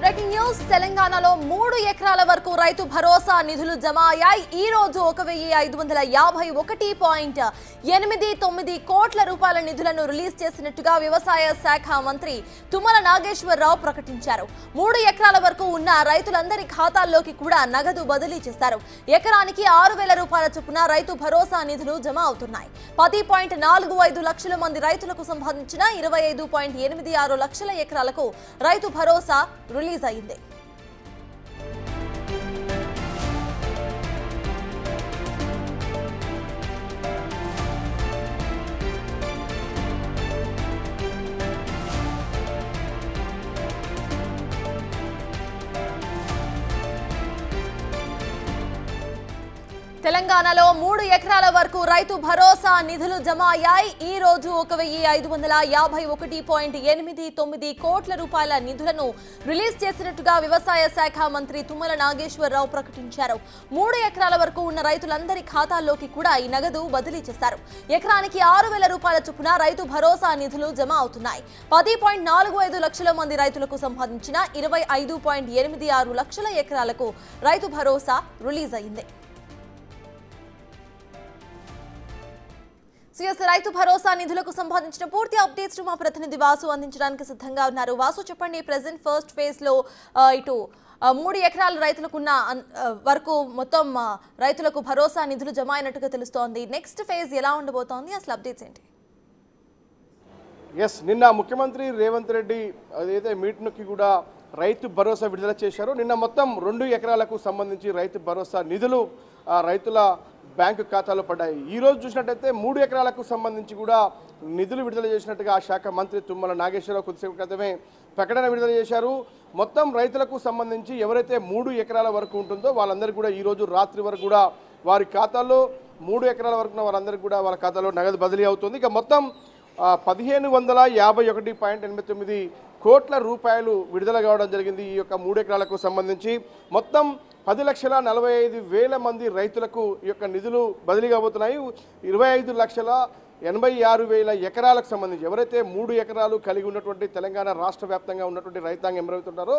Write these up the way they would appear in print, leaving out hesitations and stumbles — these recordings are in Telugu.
బ్రేకింగ్ న్యూస్ తెలంగాణలో 3 ఎకరాల వరకు రైతు భరోసా నిధులు జమ అయ్యాయి. ఈ రోజు 1551.89 కోట్ల రూపాయల నిధులను రిలీజ్ చేసినట్టుగా వ్యవసాయ శాఖ మంత్రి తుమ్మల నాగేశ్వరరావు ప్రకటించారు. 3 ఎకరాల వరకు ఉన్న రైతులందరి ఖాతాల్లోకి కూడా నగదు బదిలీ చేశారు. ఎకరానికి 6,000 రూపాయల చొప్పున రైతు భరోసా నిధులు జమ అవుతున్నాయి. 10.45 లక్షల మంది రైతులకు సంబంధించిన 25.86 లక్షల ఎకరాలకు రైతు భరోసా రిలీజ్ అయింది. తెలంగాణలో 3 ఎకరాల వరకు రైతు భరోసా నిధులు జమ అయ్యాయి. ఈ రోజు 1551.89 కోట్ల రూపాయల నిధులను రిలీజ్ చేసినట్టుగా వ్యవసాయ శాఖ మంత్రి తుమ్మల నాగేశ్వరరావు ప్రకటించారు. 3 ఎకరాల వరకు ఉన్న రైతులందరి ఖాతాల్లోకి కూడా ఈ నగదు బదిలీ చేశారు. ఎకరానికి 6,000 రూపాయల చొప్పున రైతు భరోసా నిధులు జమ అవుతున్నాయి. 10.45 లక్షల మంది రైతులకు సంబంధించిన 25.86 లక్షల ఎకరాలకు రైతు భరోసా రిలీజ్ అయింది. రైతు భరోసా నిధులకు సంబంధించిన పూర్తి అప్డేట్స్ మా ప్రతినిధి వాసు అందించడానికి సిద్ధంగా ఉన్నారు. వాసు, చెప్పండి, ప్రెజెంట్ ఫస్ట్ ఫేజ్ లో ఇటు 3 ఎకరాల రైతులకున్న వరకు మొత్తం రైతులకు భరోసా నిధులు జమ అయినట్టుగా తెలుస్తోంది. నెక్స్ట్ ఫేజ్ ఎలా ఉండబోతోంది, అసలు అప్డేట్స్ ఏంటి? నిన్న ముఖ్యమంత్రి రేవంత్ రెడ్డి అదైతే మీట్నుకి కూడా రైతు భరోసా విడుదల చేశారు. నిన్న మొత్తం 2 ఎకరాలకు సంబంధించి రైతు భరోసా నిధులు రైతుల బ్యాంకు ఖాతాలో పడ్డాయి. ఈ రోజు చూసినట్టయితే 3 ఎకరాలకు సంబంధించి కూడా నిధులు విడుదల చేసినట్టుగా ఆ శాఖ మంత్రి తుమ్మల నాగేశ్వరరావు కొద్దిసేపు క్రితమే ప్రకటన విడుదల చేశారు. మొత్తం రైతులకు సంబంధించి ఎవరైతే 3 ఎకరాల వరకు ఉంటుందో వాళ్ళందరికీ కూడా ఈ రోజు రాత్రి వరకు కూడా వారి ఖాతాలో 3 ఎకరాల వరకు ఉన్న వాళ్ళందరికీ కూడా వాళ్ళ ఖాతాలో నగదు బదిలీ అవుతుంది. ఇక మొత్తం 1551.89 కోట్ల రూపాయలు విడుదల కావడం జరిగింది. ఈ యొక్క 3 ఎకరాలకు సంబంధించి మొత్తం 10,45,000 మంది రైతులకు ఈ యొక్క నిధులు బదిలీ కాబోతున్నాయి. 25,86,000 ఎకరాలకు సంబంధించి ఎవరైతే 3 ఎకరాలు కలిగి ఉన్నటువంటి తెలంగాణ రాష్ట్ర వ్యాప్తంగా ఉన్నటువంటి రైతాంగం ఎవరైతున్నారో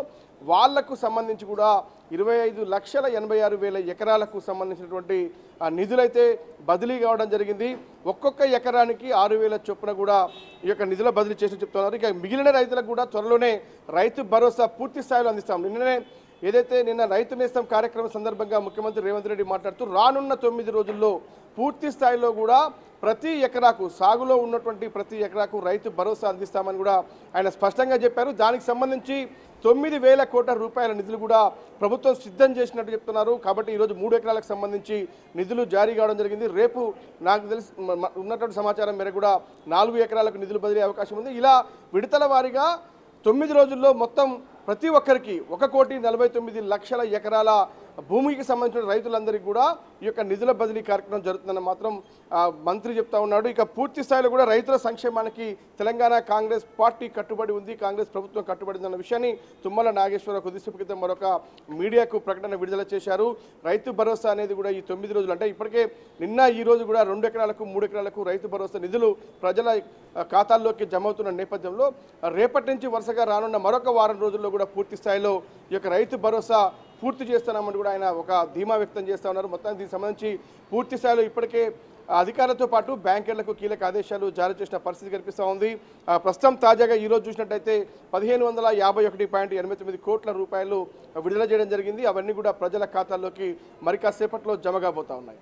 వాళ్లకు సంబంధించి కూడా 25,86,000 ఎకరాలకు సంబంధించినటువంటి నిధులైతే బదిలీ కావడం జరిగింది. ఒక్కొక్క ఎకరానికి 6,000 చొప్పున కూడా ఈ యొక్క నిధుల బదిలీ చేసి చెప్తున్నారు. ఇక మిగిలిన రైతులకు కూడా త్వరలోనే రైతు భరోసా పూర్తి స్థాయిలో అందిస్తాం. నిన్న రైతు నేస్తం కార్యక్రమం సందర్భంగా ముఖ్యమంత్రి రేవంత్ రెడ్డి మాట్లాడుతూ రానున్న 9 రోజుల్లో పూర్తి స్థాయిలో కూడా ప్రతి ఎకరాకు సాగులో ఉన్నటువంటి ప్రతి ఎకరాకు రైతు భరోసా అందిస్తామని కూడా ఆయన స్పష్టంగా చెప్పారు. దానికి సంబంధించి 9,000 కోట్ల రూపాయల నిధులు కూడా ప్రభుత్వం సిద్ధం చేసినట్టు చెప్తున్నారు. కాబట్టి ఈరోజు 3 ఎకరాలకు సంబంధించి నిధులు జారీ కావడం జరిగింది. రేపు నాకు తెలిసి ఉన్నటువంటి సమాచారం మేరకు కూడా 4 ఎకరాలకు నిధులు బదిలీ అవకాశం ఉంది. ఇలా విడతల వారీగా 9 రోజుల్లో మొత్తం ప్రతి ఒక్కరికి 1,49,00,000 ఎకరాల భూమికి సంబంధించిన రైతులందరికీ కూడా ఈ యొక్క నిధుల బదిలీ కార్యక్రమం జరుగుతుందని మాత్రం మంత్రి చెప్తా ఉన్నాడు. ఇక పూర్తి స్థాయిలో కూడా రైతుల సంక్షేమానికి తెలంగాణ కాంగ్రెస్ పార్టీ కట్టుబడి ఉంది, కాంగ్రెస్ ప్రభుత్వం కట్టుబడి ఉందన్న విషయాన్ని తుమ్మల నాగేశ్వరరావు కొద్దిసేపు క్రితం మరొక మీడియాకు ప్రకటన విడుదల చేశారు. రైతు భరోసా అనేది కూడా ఈ 9 రోజులు అంటే ఇప్పటికే నిన్న ఈ రోజు కూడా 2 ఎకరాలకు 3 ఎకరాలకు రైతు భరోసా నిధులు ప్రజల ఖాతాల్లోకి జమ అవుతున్న నేపథ్యంలో రేపటి నుంచి వరుసగా రానున్న మరొక వారం రోజుల్లో కూడా పూర్తి స్థాయిలో ఈ యొక్క రైతు భరోసా పూర్తి చేస్తున్నామని కూడా ఆయన ఒక ధీమా వ్యక్తం చేస్తూ ఉన్నారు. మొత్తం దీనికి సంబంధించి పూర్తి స్థాయిలో ఇప్పటికే అధికారులతో పాటు బ్యాంకర్లకు కీలక ఆదేశాలు జారీ చేసిన పరిస్థితి కనిపిస్తూ ఉంది. ప్రస్తుతం తాజాగా ఈరోజు చూసినట్టయితే 1551.89 కోట్ల రూపాయలు విడుదల చేయడం జరిగింది. అవన్నీ కూడా ప్రజల ఖాతాల్లోకి మరి కాసేపట్లో జమ కాబోతా ఉన్నాయి.